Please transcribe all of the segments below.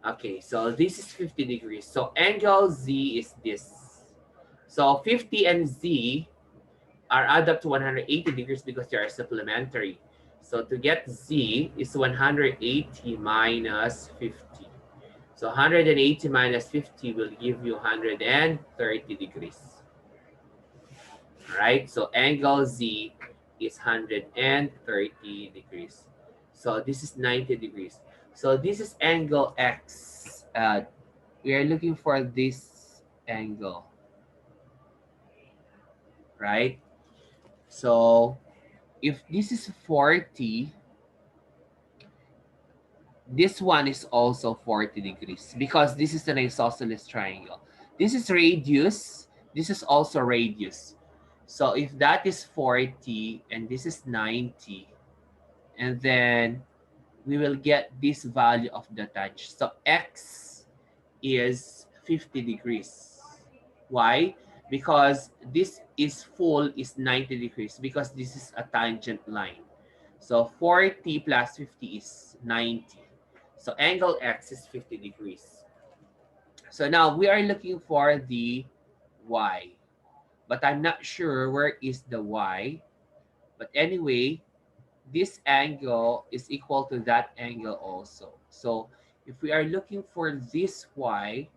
Okay, so this is 50 degrees. So angle Z is this. So 50 and Z are add up to 180 degrees because they are supplementary. So to get Z is 180 minus 50. So 180 minus 50 will give you 130 degrees. All right, so angle Z is 130 degrees. So this is 90 degrees. So this is angle X. We are looking for this angle, right? So if this is 40, this one is also 40 degrees because this is an isosceles triangle. This is radius. This is also radius. So if that is 40 and this is 90, and then we will get this value of the tangent. So x is 50 degrees. Why? Because this is full is 90 degrees because this is a tangent line. So 40 plus 50 is 90. So angle X is 50 degrees. So now we are looking for the Y. But I'm not sure where is the Y. But anyway, this angle is equal to that angle also. So if we are looking for this Y,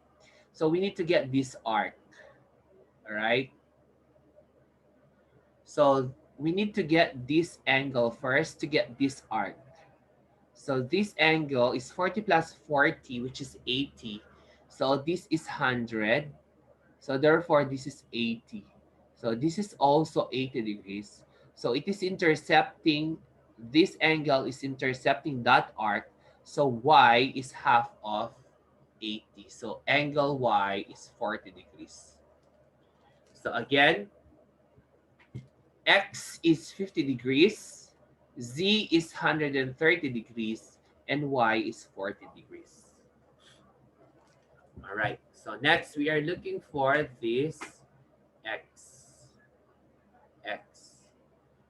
so we need to get this arc. All right. So we need to get this angle first to get this arc. So this angle is 40 plus 40, which is 80. So this is 100. So therefore, this is 80. So this is also 80 degrees. So it is intercepting, this angle is intercepting that arc. So y is half of 80. So angle y is 40 degrees. So again, x is 50 degrees, z is 130 degrees, and y is 40 degrees. All right, so next we are looking for this x.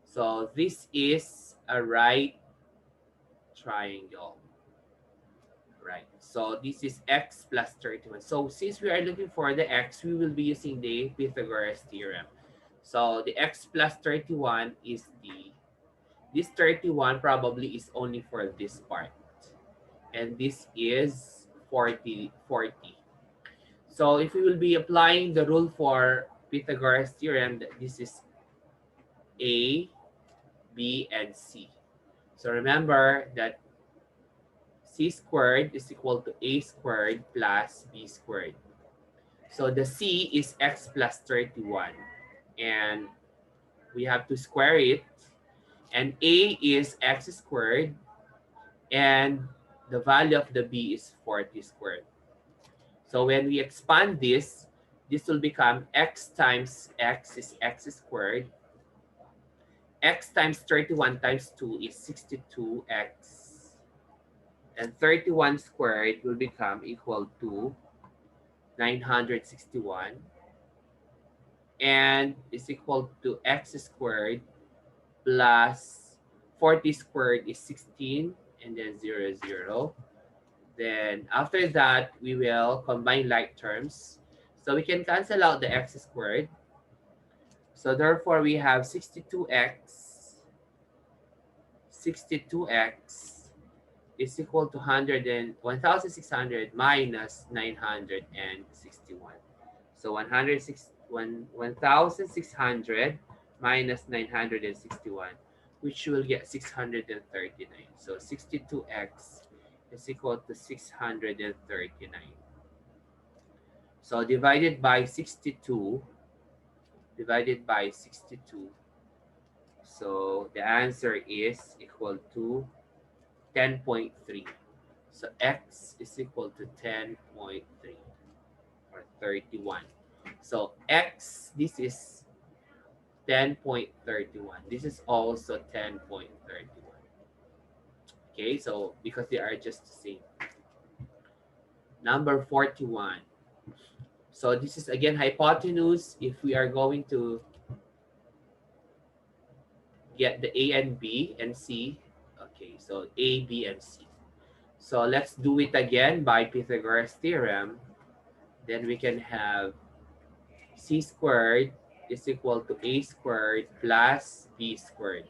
So this is a right triangle, right? So this is x plus 31. So since we are looking for the x, we will be using the Pythagoras Theorem. So the x plus 31 is this 31 probably is only for this part. And this is 40. So if we will be applying the rule for Pythagoras Theorem, this is A, B, and C. So remember that C squared is equal to A squared plus B squared. So the C is x plus 31. And we have to square it. And A is x squared. And the value of the B is 40 squared. So when we expand this will become x times x is x squared. X times 31 times 2 is 62x. And 31 squared will become equal to 961. And is equal to x squared plus 40 squared is 16. And then 0, 0. Then after that, we will combine like terms. So we can cancel out the x squared. So therefore, we have 62x is equal to 1,600 minus 961. So 1,600 minus 961, which will get 639. So 62x is equal to 639. So divided by 62, so the answer is equal to 10.3. So x is equal to 10.3 or 31. So x, this is 10.31. This is also 10.31. Okay, so because they are just the same. Number 41. So this is again hypotenuse. If we are going to get the A and B and C, okay, so A, B, and C. So let's do it again by Pythagoras theorem. Then we can have c squared is equal to a squared plus b squared.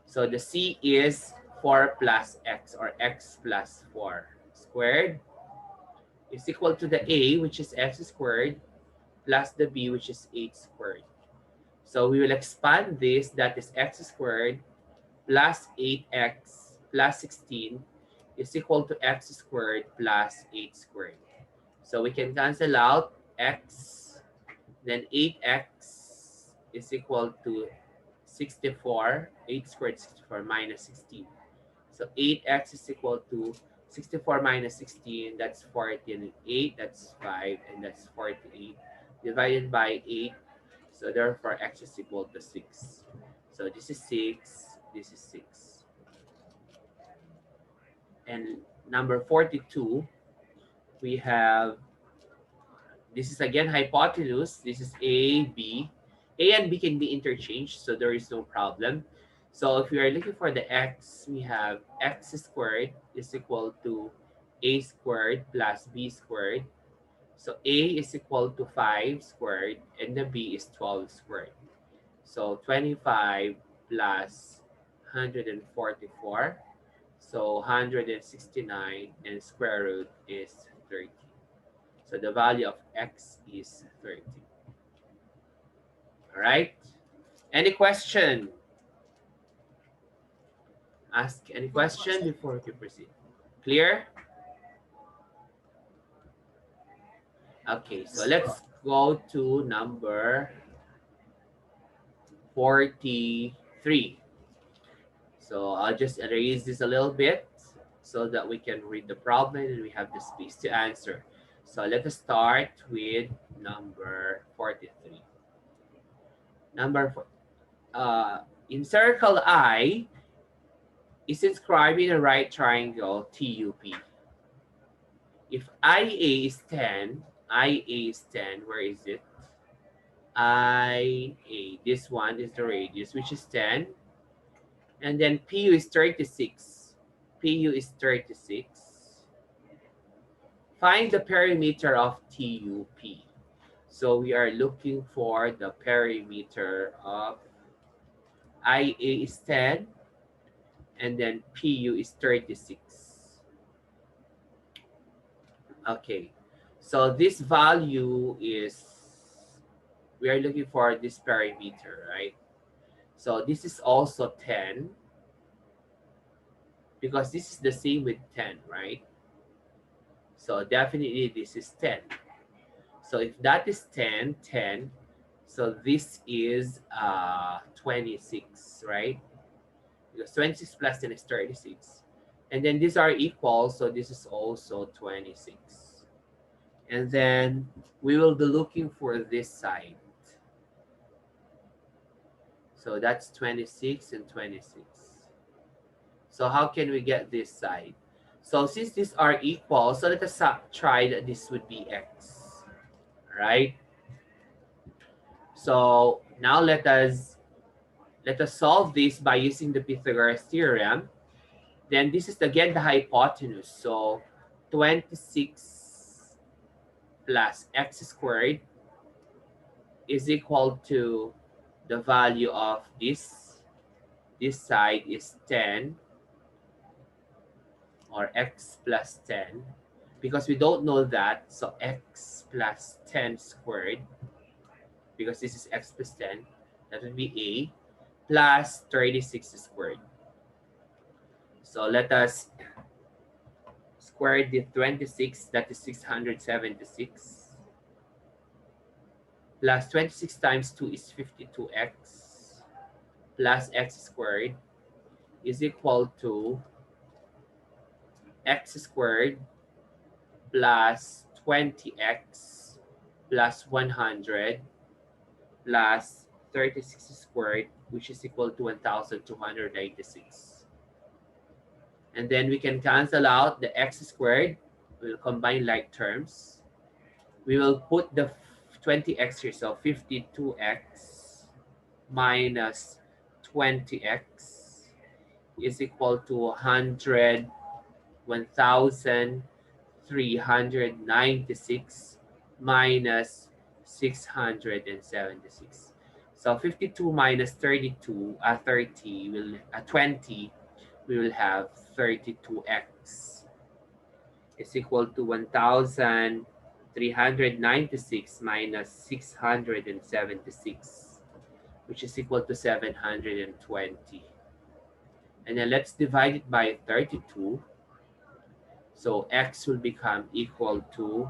So the c is 4 plus x, or x plus 4 squared, is equal to the a, which is x squared, plus the b, which is 8 squared. So we will expand this, that is x squared plus 8x plus 16 is equal to x squared plus 8 squared. So we can cancel out x, then 8x is equal to 64, 8 squared 64 minus 16. So 8x is equal to 64 minus 16, that's 40, and 8, that's 5, and that's 48, divided by 8. So therefore, x is equal to 6. So this is 6, this is 6. And number 42, we have, this is again hypotenuse. This is A, B. A and B can be interchanged, so there is no problem. So if we are looking for the x, we have x squared is equal to a squared plus b squared. So a is equal to 5 squared, and the b is 12 squared. So 25 plus 144. So 169, and square root is 30. So the value of x is 30. All right. Any question? Ask any question before we proceed. Clear? Okay, so let's go to number 43. So I'll just erase this a little bit so that we can read the problem and we have the space to answer. So let us start with number 43. In circle I is inscribed in a right triangle TUP. If IA is 10, IA is 10, where is it? IA, this one is the radius, which is 10. And then PU is 36. PU is 36. Find the perimeter of TUP. So we are looking for the perimeter of IA is 10, and then PU is 36. Okay, so this value is, we are looking for this perimeter, right? So this is also 10, because this is the same with 10, right? So definitely this is 10. So if that is 10, 10, so this is 26, right? Because 26 plus 10 is 36. And then these are equal, so this is also 26. And then we will be looking for this side. So that's 26 and 26. So how can we get this side? So since these are equal, so let us try that this would be x, right? So now let us solve this by using the Pythagoras theorem. Then this is again the hypotenuse. So 26 plus x squared is equal to the value of this. This side is 10, or x plus 10, because we don't know that. So x plus 10 squared, because this is x plus 10, that would be a, plus 36 squared. So let us square the 26, that is 676, plus 26 times 2 is 52x, plus x squared is equal to x squared plus 20x plus 100 plus 36 squared, which is equal to 1,296. And then we can cancel out the x squared. We'll combine like terms. We will put the 20x here, so 52x minus 20x is equal to 100 1,396 minus 676. So 52 minus 32, 30 will 20, we will have 32x is equal to 1,396 minus 676, which is equal to 720. And then let's divide it by 32. So x will become equal to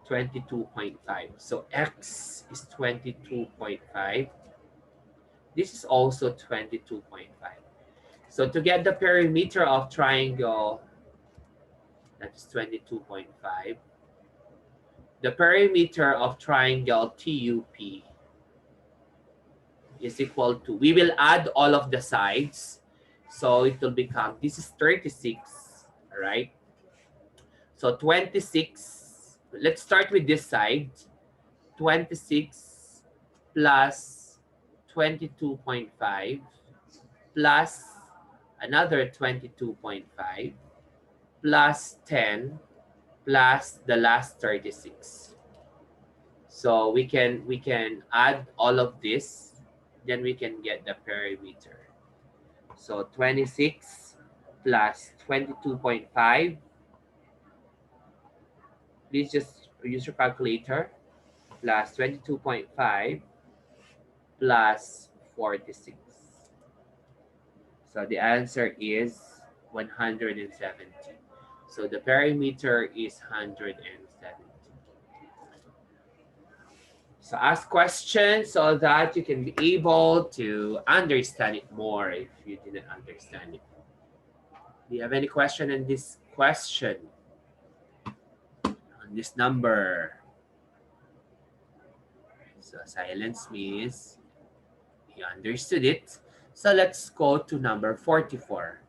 22.5. So x is 22.5. This is also 22.5. So to get the perimeter of triangle, that is 22.5. The perimeter of triangle TUP is equal to, we will add all of the sides. So it will become, this is 36, all right? So 26, let's start with this side. 26 plus 22.5 plus another 22.5 plus 10 plus the last 36. So we can add all of this, then we can get the perimeter. So 26 plus 22.5. Please just use your calculator. Plus 22.5 plus 46. So the answer is 170. So the perimeter is 170. So ask questions so that you can be able to understand it more if you didn't understand it. Do you have any question in this question? On this number? So silence means you understood it. So let's go to number 44.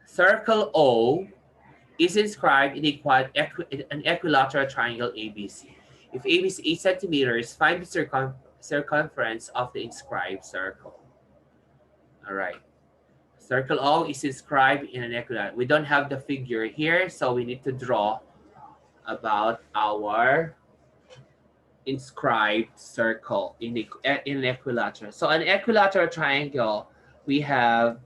Circle O is inscribed in an equilateral triangle ABC. If AB is 8 centimeters, find the circumference of the inscribed circle. All right. Circle O is inscribed in an equilateral. We don't have the figure here, so we need to draw about our inscribed circle in an equilateral. So an equilateral triangle, we have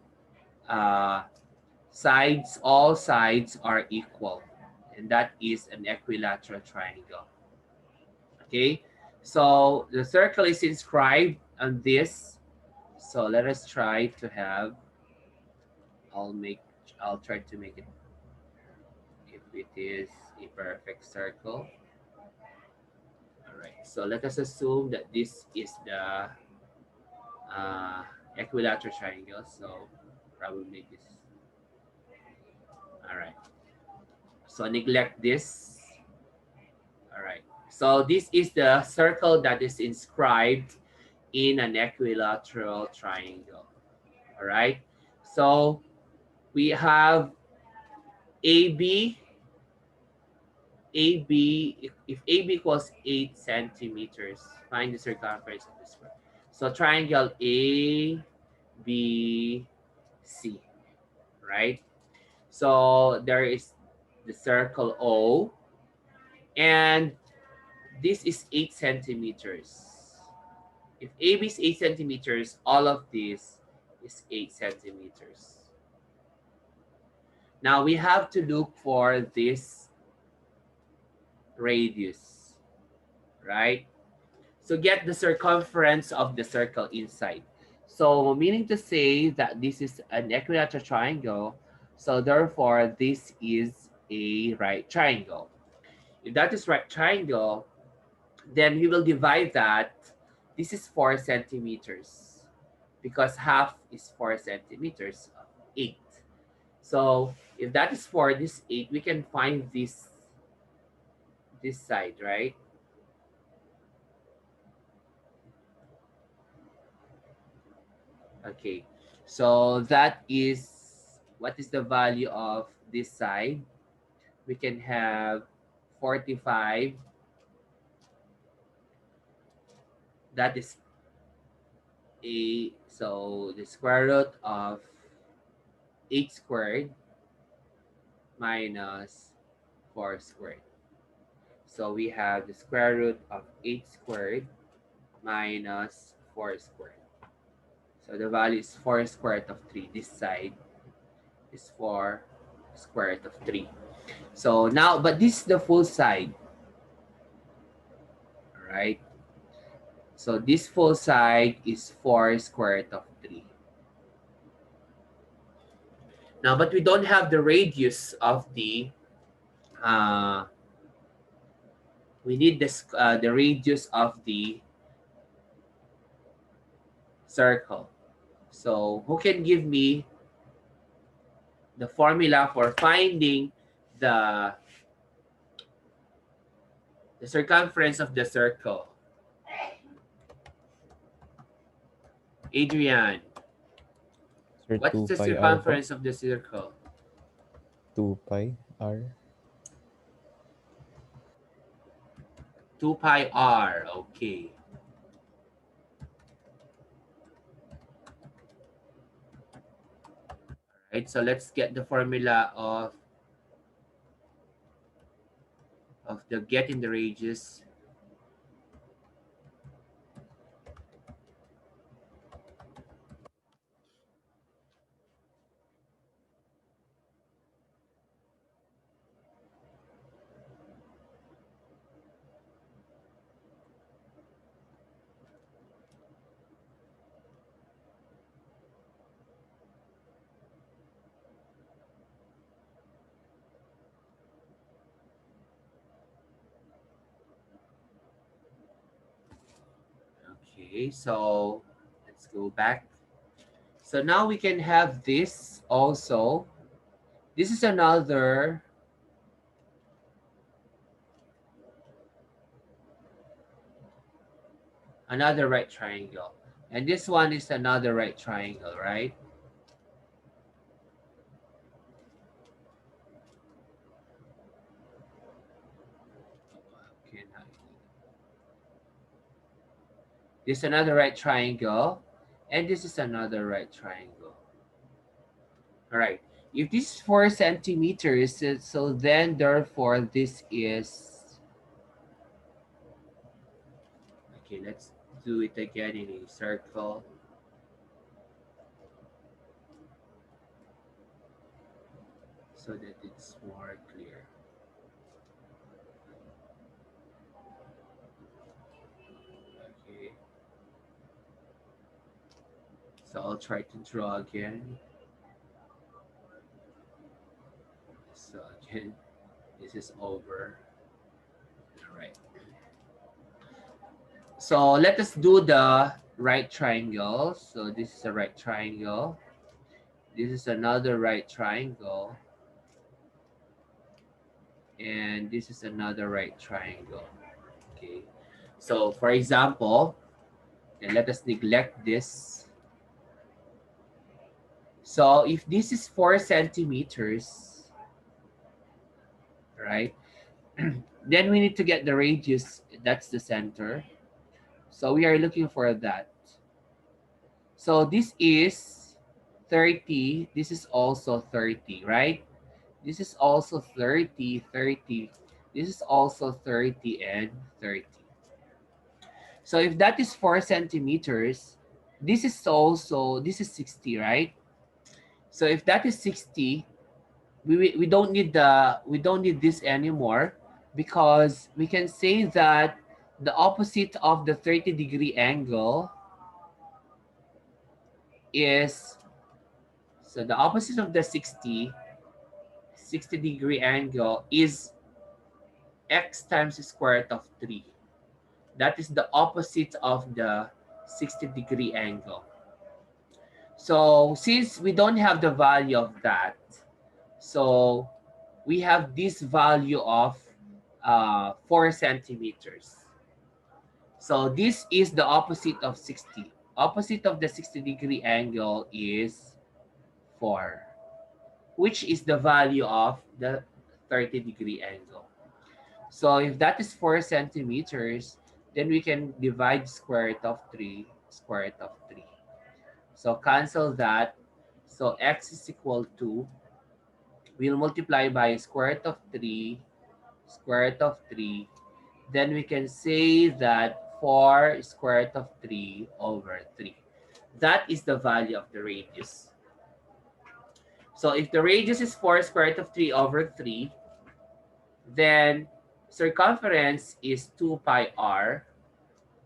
sides, all sides are equal, and that is an equilateral triangle. Okay, so the circle is inscribed on this. So let us try to have, I'll try to make it, if it is a perfect circle. All right, so let us assume that this is the equilateral triangle. So probably this. All right, so neglect this. All right, so this is the circle that is inscribed in an equilateral triangle. All right, so we have AB. If AB equals 8 centimeters, find the circumference of the square. So triangle ABC, right? So there is the circle O, and this is 8 centimeters. If AB is 8 centimeters, all of this is 8 centimeters. Now we have to look for this radius, right? So get the circumference of the circle inside. So meaning to say that this is an equilateral triangle, so therefore this is a right triangle. If that is right triangle, then we will divide that. This is 4 centimeters because half is 4 centimeters of 8. So if that is 4, this 8, we can find this side, right? Okay, so that is, what is the value of this side? We can have 45. That is So the square root of 8 squared minus 4 squared. So we have the square root of 8 squared minus 4 squared. So the value is 4 square root of 3. This side is 4 square root of 3. So now, but this is the full side, right? So this full side is 4 square root of 3. Now, but we don't have the radius of uh, we need this, the radius of the circle. So who can give me the formula for finding the circumference of the circle? Adrian, Sir, what's 2 the pi r po. circumference of the circle? 2 pi r. 2 pi r. Okay. Right, so let's get the formula of the getting the radius. Okay, so let's go back. So now we can have this also. This is another right triangle. And this one is another right triangle, right? Okay, this is another right triangle, and this is another right triangle. All right. If this is 4 centimeters, so then therefore this is, okay, let's do it again in a circle. So that it's more clear. Okay. So I'll try to draw again. So again, this is over. All right. So let us do the right triangle. So this is a right triangle. This is another right triangle. And this is another right triangle. Okay. So for example, and let us neglect this. So if this is 4 centimeters, right? Then we need to get the radius. That's the center. So we are looking for that. So this is 30. This is also 30, right? This is also 30, 30. This is also 30 and 30. So if that is 4 centimeters, this is 60, right? So if that is 60, we don't need this anymore, because we can say that the opposite of the 30-degree angle is, so the opposite of the 60-degree angle is x times the square root of 3. That is the opposite of the 60-degree angle. So since we don't have the value of that, so we have this value of 4 centimeters. So this is the opposite of 60. Opposite of the 60-degree angle is 4, which is the value of the 30-degree angle. So if that is 4 centimeters, then we can divide square root of 3, square root of 3. So cancel that. So x is equal to, we'll multiply by square root of 3, square root of 3. Then we can say that 4 square root of 3 over 3. That is the value of the radius. So if the radius is 4 square root of 3 over 3, then circumference is 2 pi r.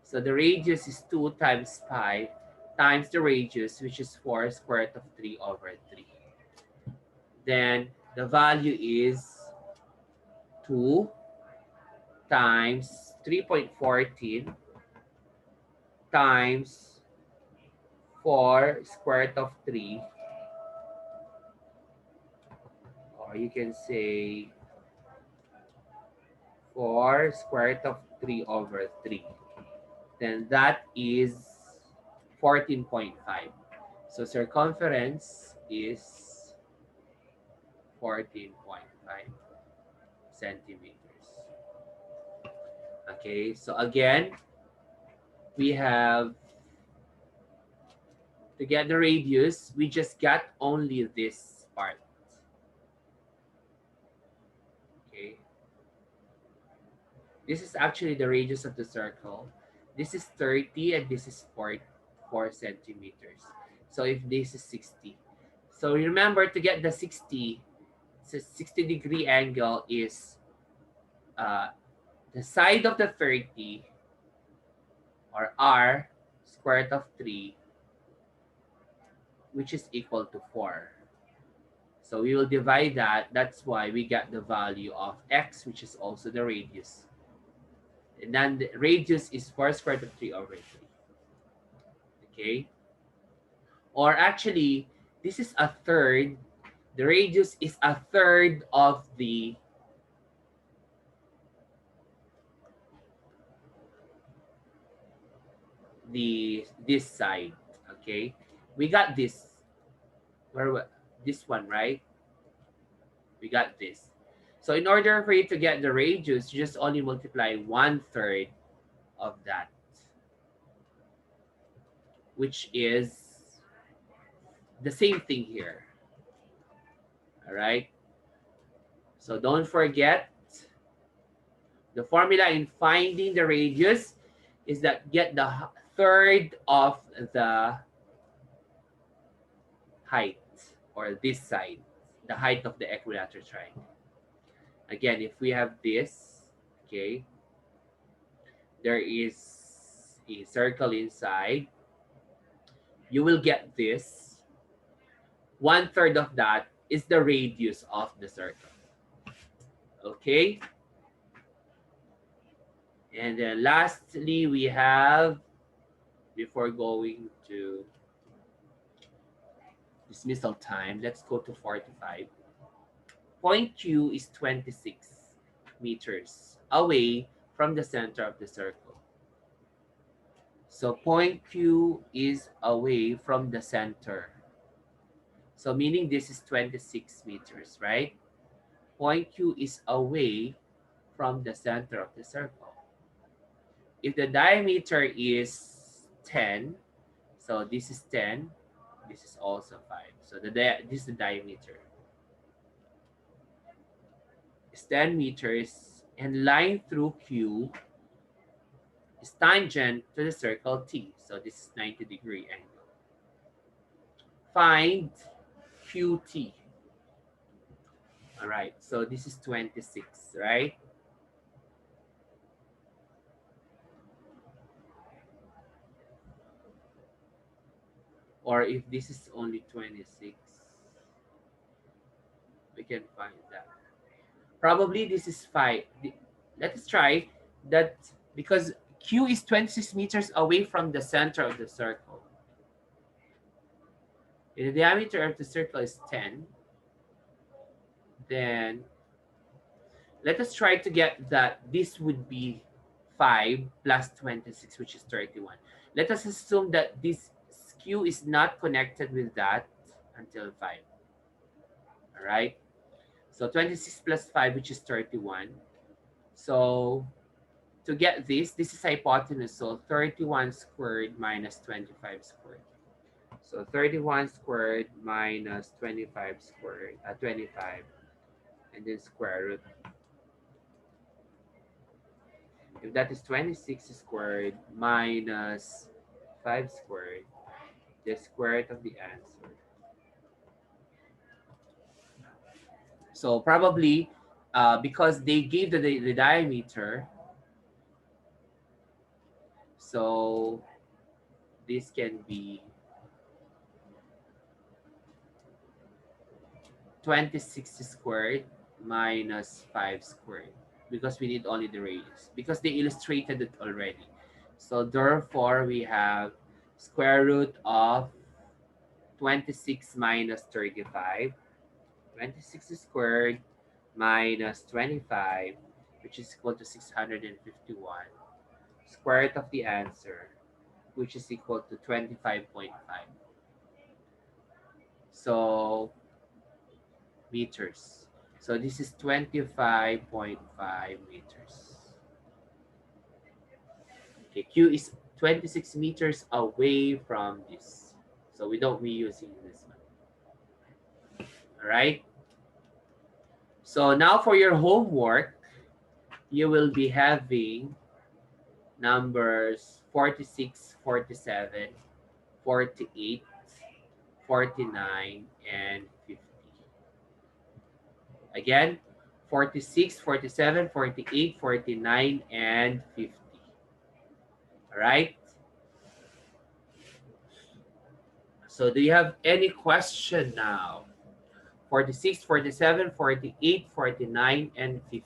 So the radius is 2 times pi times the radius, which is 4 square root of 3 over 3. Then the value is 2 times 3.14 times 4 square root of 3, or you can say 4 square root of 3 over 3. Then that is 14.5. So circumference is 14.5 centimeters. Okay, so again, we have, to get the radius, we just got only this part. Okay, this is actually the radius of the circle. This is 30 and this is 4 centimeters. So if this is 60. So remember, to get the 60, so 60-degree angle is the side of the 30, or r, square root of 3, which is equal to 4. So we will divide that. That's why we get the value of x, which is also the radius. And then the radius is 4 square root of 3 over 3. Okay? Or actually, this is a third. The radius is a third of this side. Okay? We got this. This one, right? We got this. So in order for you to get the radius, you just only multiply 1/3 of that, which is the same thing here. All right. So don't forget, the formula in finding the radius is that get the third of the height, or this side, the height of the equilateral triangle. Again, if we have this, okay, there is a circle inside, you will get this. 1/3 of that is the radius of the circle. Okay? And then lastly, we have, before going to dismissal time, let's go to 45. Point Q is 26 meters away from the center of the circle. So point Q is away from the center. So meaning this is 26 meters, right? Point Q is away from the center of the circle. If the diameter is 10, so this is 10, this is also 5. So this is the diameter. It's 10 meters, and line through Q is tangent to the circle T. So this is 90-degree angle. Find QT. All right, so this is 26, right? Or if this is only 26, we can find that. Probably this is 5. Let us try that, because Q is 26 meters away from the center of the circle. If the diameter of the circle is 10, then let us try to get that this would be 5 plus 26, which is 31. Let us assume that this Q is not connected with that until 5. All right? So 26 plus 5, which is 31. So to get this is hypotenuse. So 31 squared minus 25 squared. So 31 squared minus 25 squared, 25, and then square root. If that is 26 squared minus 5 squared, the square root of the answer. So probably because they gave the diameter, so this can be 26 squared minus 5 squared because we need only the radius because they illustrated it already. So therefore, we have square root of 26 minus 35. 26 squared minus 25, which is equal to 651. Square root of the answer, which is equal to 25.5. So meters. So this is 25.5 meters. Okay, Q is 26 meters away from this. So we don't be using this one. All right. So now for your homework, you will be having numbers 46, 47, 48, 49, and 50. Again, 46, 47, 48, 49, and 50. All right. So do you have any question now? 46, 47, 48, 49, and 50.